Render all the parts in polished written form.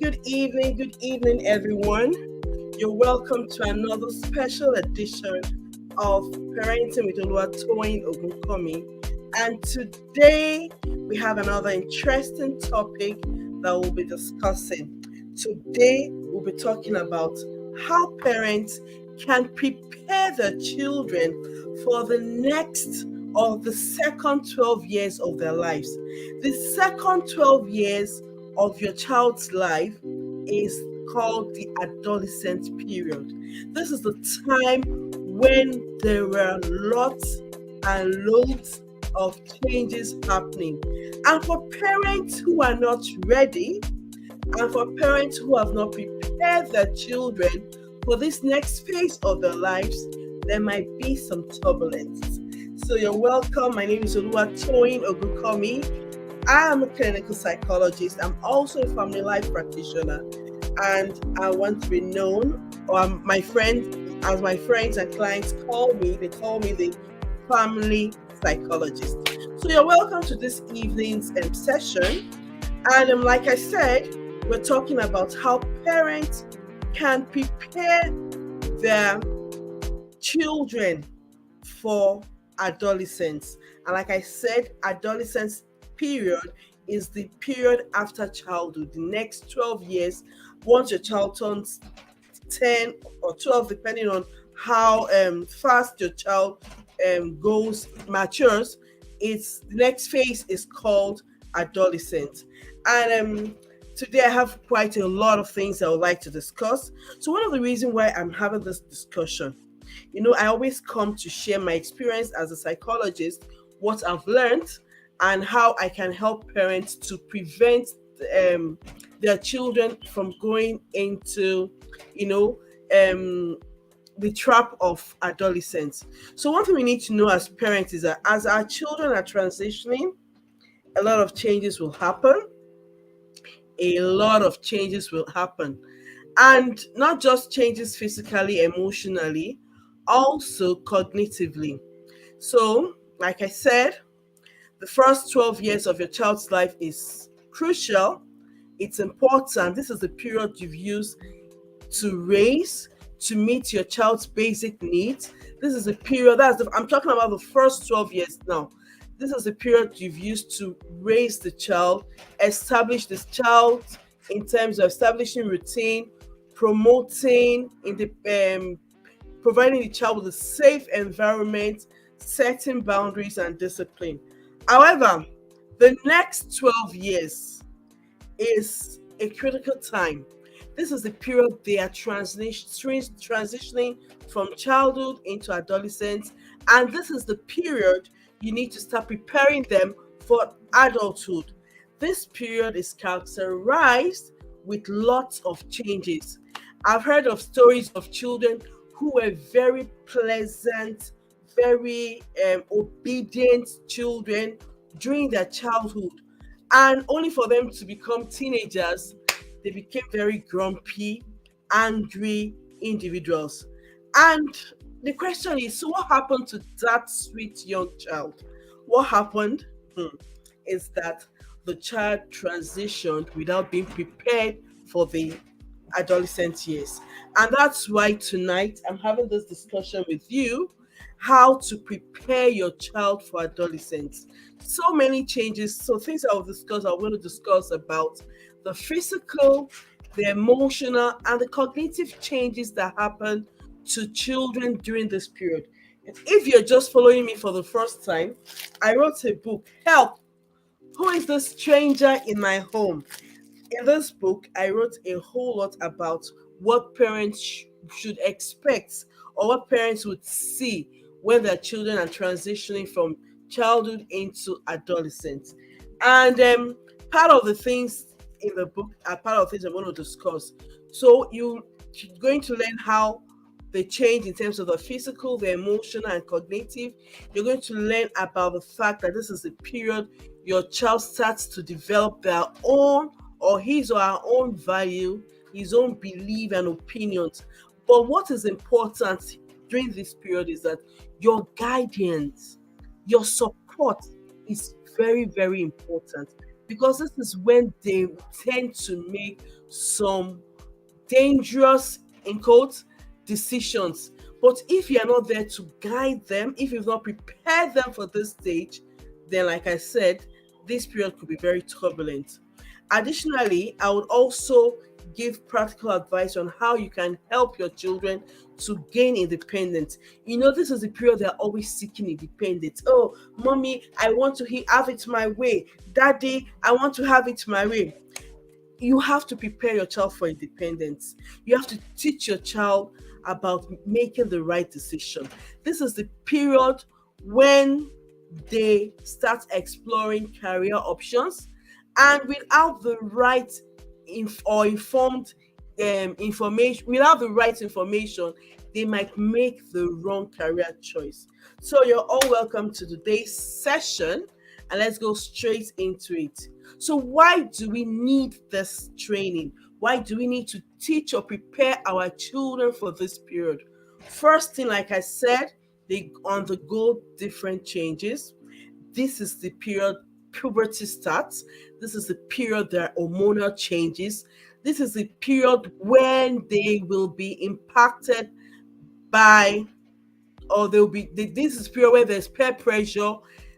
good evening, everyone. You're welcome to another special edition of Parenting with Oluwatoyin Ogunkomi. And today we have another interesting topic that we'll be discussing. Today we'll be talking about how parents can prepare their children for the next or the second 12 years of their lives. The second 12 years of your child's life is called the adolescent period. This is the time when there were lots and loads of changes happening. And for parents who are not ready, and for parents who have not prepared their children for this next phase of their lives, there might be some turbulence. So you're welcome. My name is Oluwatoyin Ogunkomi. I am a clinical psychologist. I'm also a family life practitioner, and I want to be known, or my friends and clients call me, they call me the family psychologist. So you're welcome to this evening's session. And like I said, we're talking about how parents can prepare their children for adolescence. And like I said, adolescence period is the period after childhood, the next 12 years. Once your child turns 10 or 12, depending on how fast your child matures, its the next phase is called adolescence. And today I have quite a lot of things I would like to discuss. So one of the reasons why I'm having this discussion, I always come to share my experience as a psychologist, what I've learned, and how I can help parents to prevent their children from going into, the trap of adolescence. So one thing we need to know as parents is that as our children are transitioning, a lot of changes will happen. A lot of changes will happen. And not just changes physically, emotionally, also cognitively. So, like I said, the first 12 years of your child's life is crucial. It's important. This is the period you've used to raise, to meet your child's basic needs. This is a period, I'm talking about the first 12 years now. This is the period you've used to raise the child, establish this child in terms of establishing routine, providing the child with a safe environment, setting boundaries and discipline. However, the next 12 years is a critical time. This is the period they are transitioning from childhood into adolescence, and this is the period you need to start preparing them for adulthood. This period is characterized with lots of changes. I've heard of stories of children who were very pleasant, very obedient children during their childhood, and only for them to become teenagers, they became very grumpy, angry individuals. And the question is, so what happened to that sweet young child? What happened is that the child transitioned without being prepared for the adolescent years. And that's why tonight I'm having this discussion with you, how to prepare your child for adolescence. So many changes. So things I'm going to discuss about the physical, the emotional, and the cognitive changes that happen to children during this period. If you're just following me for the first time, I wrote a book, Help! Who is the stranger in my home? In this book, I wrote a whole lot about what parents should expect, or what parents would see when their children are transitioning from childhood into adolescence. And part of the things in the book are part of things I'm going to discuss. So you're going to learn how they change in terms of the physical, the emotional, and cognitive. You're going to learn about the fact that this is the period your child starts to develop their own or his or her own value, his own belief and opinions. But what is important during this period is that your guidance, your support is very, very important, because this is when they tend to make some dangerous, in quotes, decisions. But if you're not there to guide them, if you've not prepared them for this stage, then, like I said, this period could be very turbulent. Additionally, I would also give practical advice on how you can help your children to gain independence. This is the period they're always seeking independence. Oh, mommy, I want to have it my way. Daddy, I want to have it my way. You have to prepare your child for independence. You have to teach your child about making the right decision. This is the period when they start exploring career options, and without the right or informed information, without the right information, they might make the wrong career choice. So you're all welcome to today's session, and let's go straight into it. So why do we need this training? Why do we need to teach or prepare our children for this period? First thing, like I said, they undergo different changes. This is the period puberty starts. This is the period there are hormonal changes. This is the period when they will be impacted by, or they'll be, this is period where there's peer pressure.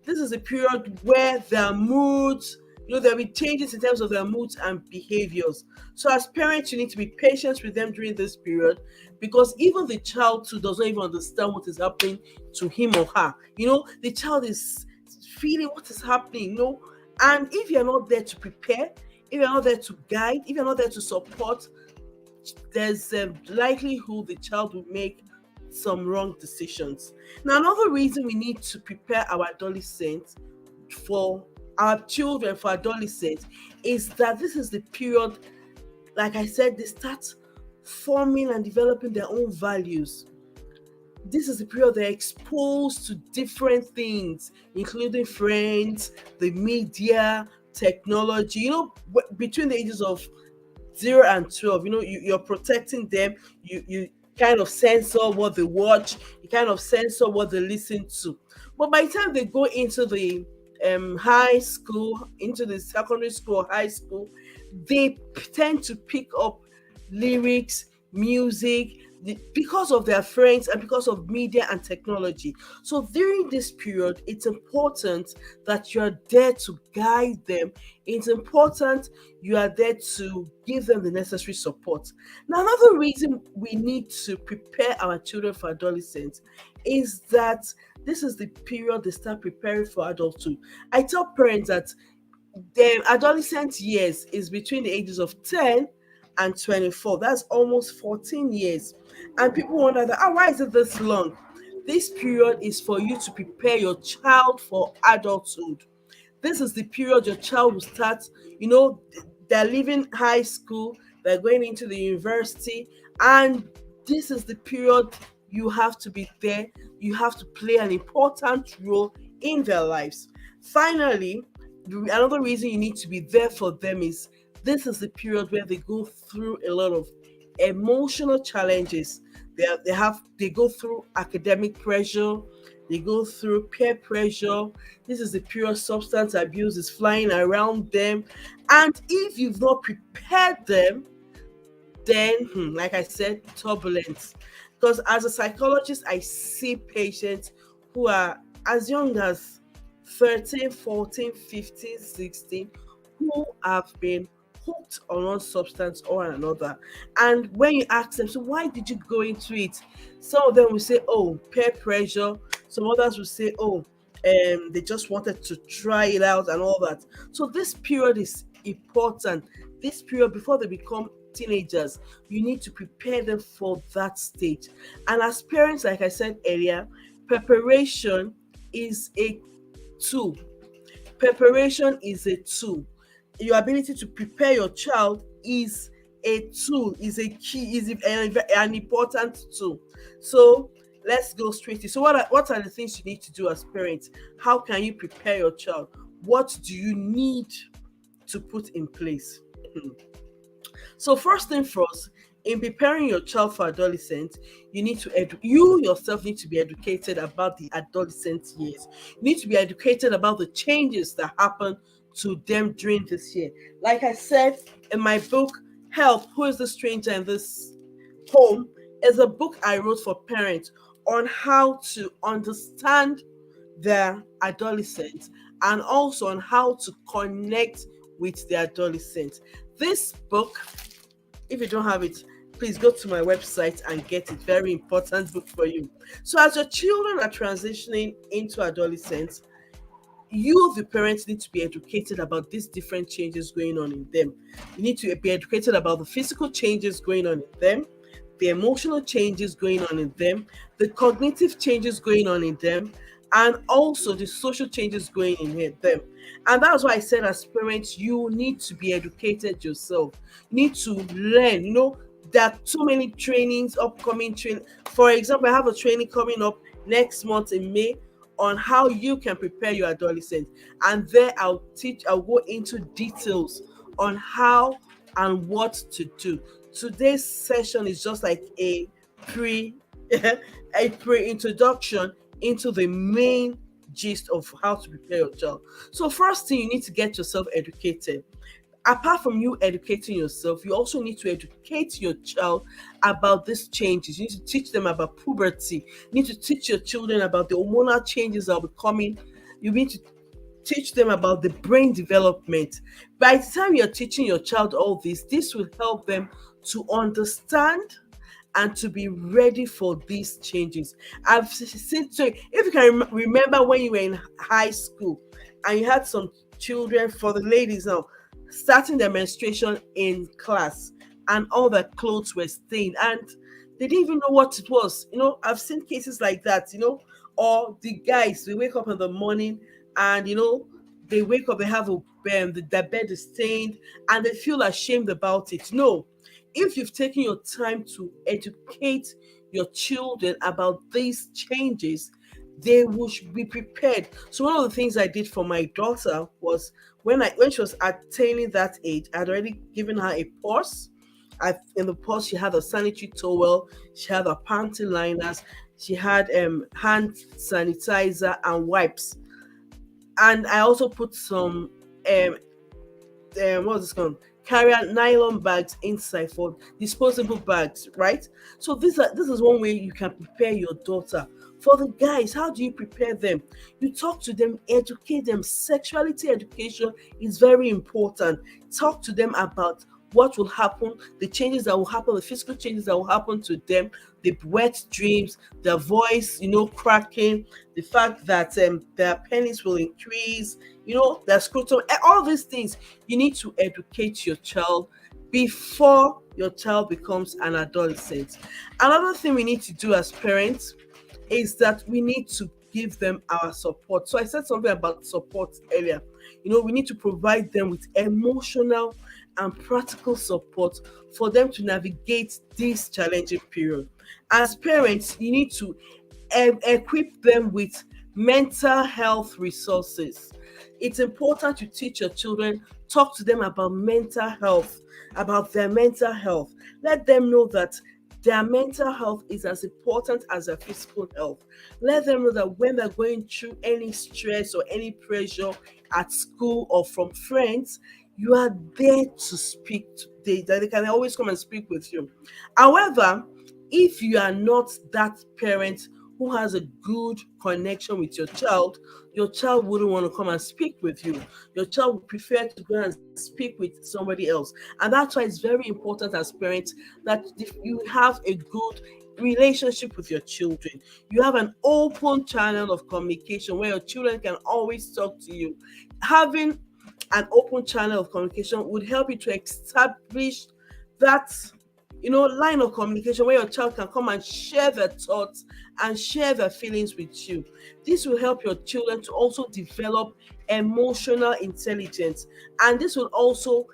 This is a period where their moods, there'll be changes in terms of their moods and behaviors. So as parents, you need to be patient with them during this period, because even the child too does not even understand what is happening to him or her. The child is feeling what is happening, and if you're not there to prepare, if you're not there to guide, if you're not there to support, there's a likelihood the child will make some wrong decisions. Now, another reason we need to prepare our adolescents for our children for adolescence is that this is the period, like I said, they start forming and developing their own values. This is the period they're exposed to different things, including friends, the media, technology. Between the ages of 0 and 12, you're protecting them. You kind of censor what they watch. You kind of censor what they listen to. But by the time they go into the high school, into the secondary school, high school, they tend to pick up lyrics, music, because of their friends and because of media and technology. So during this period, it's important that you are there to guide them. It's important you are there to give them the necessary support. Now, another reason we need to prepare our children for adolescence is that this is the period they start preparing for adulthood. I tell parents that the adolescent years is between the ages of 10 and 24. That's almost 14 years. And people wonder that, why is it this long? This period is for you to prepare your child for adulthood. This is the period your child will start, they're leaving high school, they're going into the university, and this is the period you have to be there. You have to play an important role in their lives. Finally, another reason you need to be there for them is this is the period where they go through a lot of emotional challenges. They go through academic pressure, they go through peer pressure. This is the period substance abuse is flying around them. And if you've not prepared them, then, like I said, turbulence. Because as a psychologist, I see patients who are as young as 13, 14, 15, 16, who have been hooked on one substance or another. And when you ask them, so why did you go into it? Some of them will say, oh, peer pressure. Some others will say, oh, they just wanted to try it out and all that. So this period is important. This period, before they become teenagers, you need to prepare them for that stage. And as parents, like I said earlier, preparation is a tool. Preparation is a tool. Your ability to prepare your child is a tool, is a key, is an important tool. So let's go straight to, so what are the things you need to do as parents? How can you prepare your child? What do you need to put in place? So first thing first, in preparing your child for adolescence, you yourself need to be educated about the adolescent years. You need to be educated about the changes that happen to them during this year. Like I said in my book, Help, Who is the Stranger in This Home, is a book I wrote for parents on how to understand their adolescents and also on how to connect with their adolescents. This book, if you don't have it, please go to my website and get it. Very important book for you. So as your children are transitioning into adolescence, you, the parents, need to be educated about these different changes going on in them. You need to be educated about the physical changes going on in them, the emotional changes going on in them, the cognitive changes going on in them, and also the social changes going in them. And that's why I said, as parents, you need to be educated yourself. You need to learn. There are so many trainings, upcoming training. For example, I have a training coming up next month in May on how you can prepare your adolescent. And there I'll go into details on how and what to do. Today's session is just like a pre-introduction into the main gist of how to prepare your child. So first thing, you need to get yourself educated. Apart from you educating yourself, you also need to educate your child about these changes. You need to teach them about puberty. You need to teach your children about the hormonal changes that will be coming. You need to teach them about the brain development. By the time you're teaching your child all this will help them to understand and to be ready for these changes. I've seen, so if you can remember when you were in high school and you had some children, for the ladies now, starting their menstruation in class and all their clothes were stained and they didn't even know what it was. I've seen cases like that, or the guys, they wake up in the morning and they wake up, they have their bed is stained and they feel ashamed about it. No, if you've taken your time to educate your children about these changes, they will be prepared. So one of the things I did for my daughter was when she was attaining that age, I'd already given her a purse. In the purse, she had a sanitary towel, she had a panty liners, she had hand sanitizer and wipes. And I also put some what's this called? Carrier nylon bags inside for disposable bags, right? So this is one way you can prepare your daughter. For the guys, how do you prepare them? You talk to them, educate them. Sexuality education is very important. Talk to them about what will happen, the changes that will happen, the physical changes that will happen to them, the wet dreams, their voice, cracking, the fact that their penis will increase, their scrotum, all these things. You need to educate your child before your child becomes an adolescent. Another thing we need to do as parents is that we need to give them our support. So I said something about support earlier. We need to provide them with emotional and practical support for them to navigate this challenging period. As parents, you need to equip them with mental health resources. It's important to teach your children, talk to them about mental health, about their mental health. Let them know that their mental health is as important as their physical health. Let them know that when they're going through any stress or any pressure at school or from friends, you are there to speak. They can always come and speak with you. However, if you are not that parent who has a good connection with your child wouldn't want to come and speak with you. Your child would prefer to go and speak with somebody else. And that's why it's very important as parents that if you have a good relationship with your children, you have an open channel of communication where your children can always talk to you. Having an open channel of communication would help you to establish that line of communication where your child can come and share their thoughts and share their feelings with you. This will help your children to also develop emotional intelligence, and this will also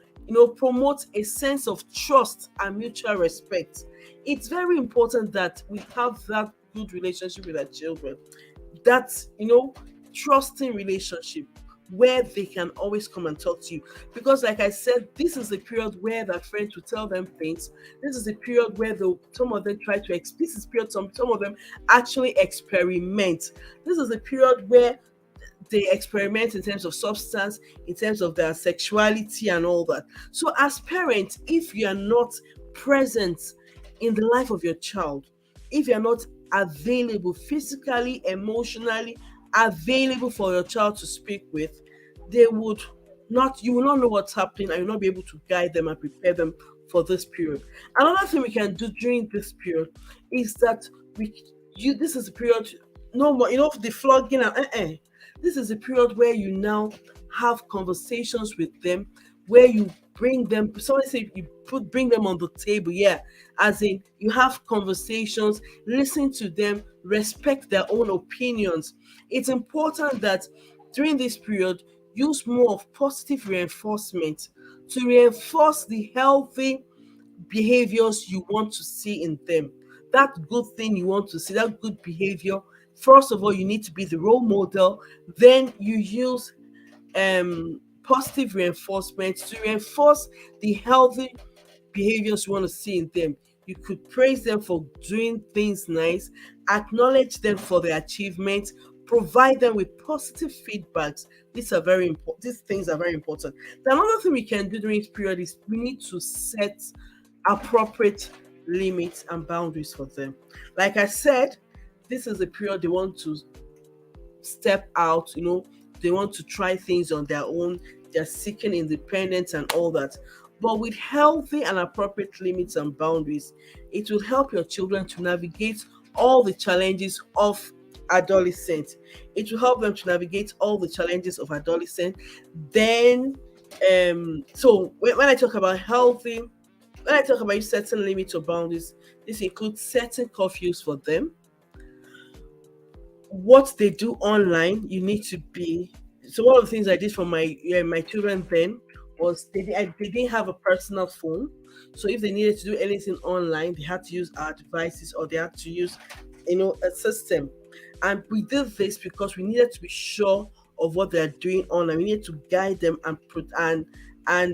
promote a sense of trust and mutual respect. It's very important that we have that good relationship with our children, that trusting relationship where they can always come and talk to you. Because like I said, this is the period where their friends will tell them things. This is the period where some of them try to some of them actually experiment. This is the period where they experiment in terms of substance, in terms of their sexuality and all that. So as parents, if you are not present in the life of your child, if you're not available physically, emotionally available for your child to speak with, they would not, you will not know what's happening, and you'll not be able to guide them and prepare them for this period. Another thing we can do during this period is that we this is a period, no more, the flogging and this is a period where you now have conversations with them, where you bring them, somebody say you bring them on the table, yeah, as in you have conversations, listen to them, respect their own opinions. It's important that during this period, use more of positive reinforcement to reinforce the healthy behaviors you want to see in them. That good thing you want to see, that good behavior. First of all, you need to be the role model. Then you use positive reinforcement to reinforce the healthy behaviors you want to see in them. You could praise them for doing things nice, acknowledge them for their achievements, provide them with positive feedbacks. These are very important. These things are very important. The another thing we can do during this period is we need to set appropriate limits and boundaries for them. Like I said, this is a period they want to step out, they want to try things on their own, they're seeking independence and all that. But with healthy and appropriate limits and boundaries, it will help your children to navigate all the challenges of adolescence. It will help them to navigate all the challenges of adolescence. Then, so when I talk about healthy, when I talk about setting limits or boundaries, this includes setting curfews for them. What they do online, you need to be. So one of the things I did for my children then was they didn't have a personal phone. So if they needed to do anything online, they had to use our devices, or they had to use a system. And we did this because we needed to be sure of what they're doing online. We needed to guide them and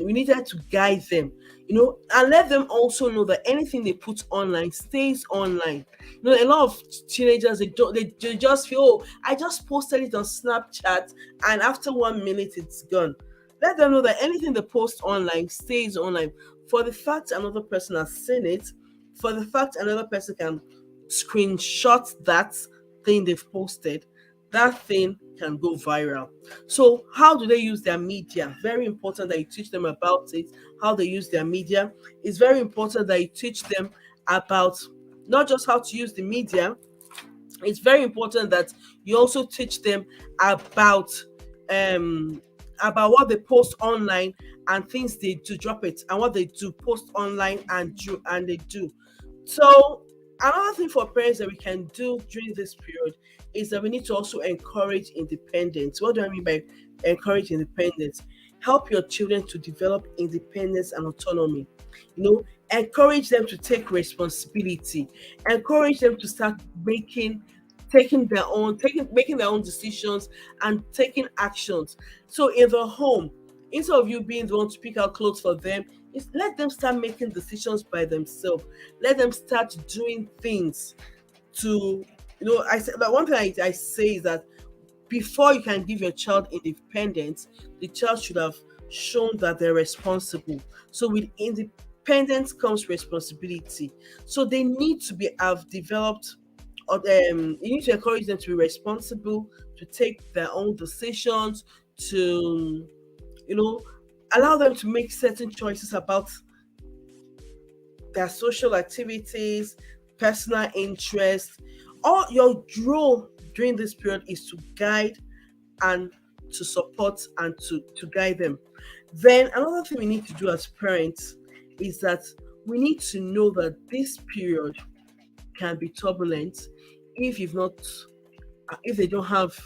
we needed to guide them, and let them also know that anything they put online stays online. A lot of teenagers, they just feel, oh, I just posted it on Snapchat, and after 1 minute it's gone. Let them know that anything they post online stays online. For the fact another person has seen it, for the fact another person can screenshot that thing they've posted, that thing can go viral. So, how do they use their media? Very important that you teach them about it, how they use their media. It's very important that you teach them about not just how to use the media, it's very important that you also teach them about um what they post online and things they do, drop it, and what they do post online and they do. So another thing for parents that we can do during this period is that we need to also encourage independence. What do I mean by encourage independence? Help your children to develop independence and autonomy. Encourage them to take responsibility. Encourage them to start making their own decisions and taking actions. So in the home, instead of you being the one to pick out clothes for them, is let them start making decisions by themselves. Let them start doing things to, I said that one thing I say is that before you can give your child independence, the child should have shown that they're responsible. So with independence comes responsibility. So they need to have developed, you need to encourage them to be responsible, to take their own decisions, to, you know, allow them to make certain choices about their social activities, personal interests. All your role during this period is to guide and to support and to guide them. Then another thing we need to do as parents is that we need to know that this period can be turbulent if you've not if they don't have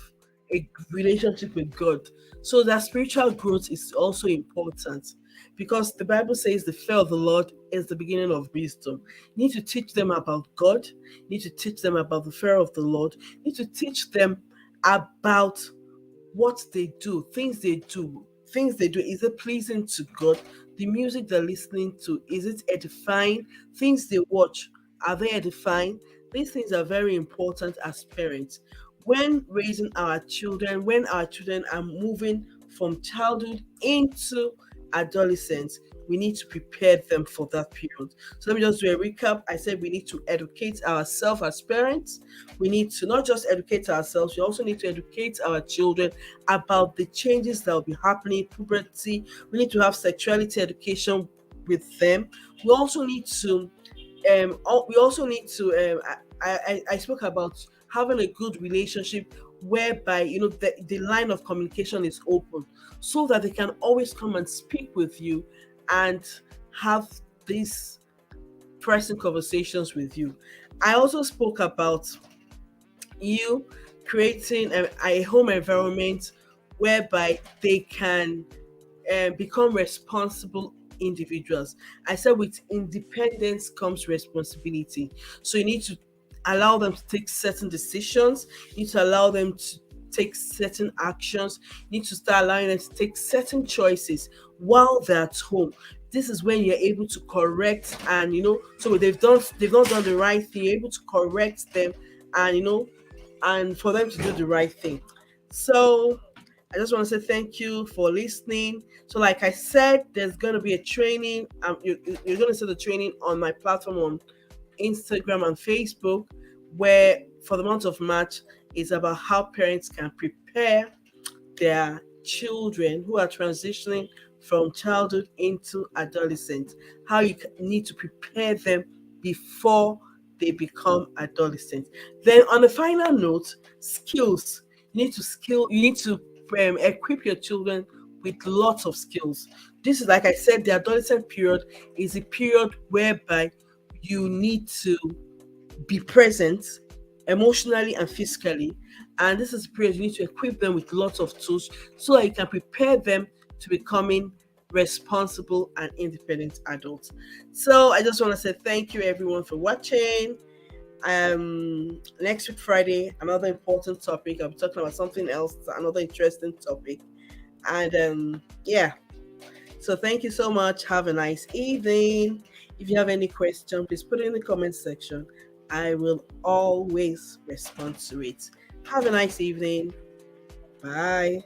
a relationship with God. So that spiritual growth is also important because the Bible says the fear of the Lord is the beginning of wisdom. You need to teach them about God. You need to teach them about the fear of the Lord. You need to teach them about what they do, things they do. Is it pleasing to God? The music they're listening to, is it edifying? Things they watch, are they edifying? These things are very important as parents. when raising our children, when our children are moving from childhood into adolescence, we need to prepare them for that period. So let me just do a recap. I said we need to educate ourselves as parents. We need to not just educate ourselves, we also need to educate our children about the changes that will be happening, puberty. We need to have sexuality education with them. We also need to we also need to I spoke about having a good relationship whereby the line of communication is open so that they can always come and speak with you and have these pressing conversations with you. I also spoke about you creating a home environment whereby they can become responsible individuals. I said with independence comes responsibility. So you need to allow them to take certain decisions, you need to allow them to take certain actions, you need to start allowing them to take certain choices while they're at home. This is when you're able to correct, and so they've not done the right thing, you're able to correct them, and and for them to do the right thing. So I just want to say thank you for listening. So, like I said, there's going to be a training. You're going to see the training on my platform on Instagram and Facebook, where for the month of March is about how parents can prepare their children who are transitioning from childhood into adolescence, how you need to prepare them before they become adolescents. Then, on the final note, skills. You need to equip your children with lots of skills. This is, like I said, the adolescent period is a period whereby you need to be present emotionally and physically. And this is a period you need to equip them with lots of tools so that you can prepare them to becoming responsible and independent adults. So I just want to say thank you everyone for watching. Next week Friday, another important topic. I'll be talking about something else, another interesting topic. And yeah. So thank you so much. Have a nice evening. If you have any question, please put it in the comment section. I will always respond to it. Have a nice evening. Bye.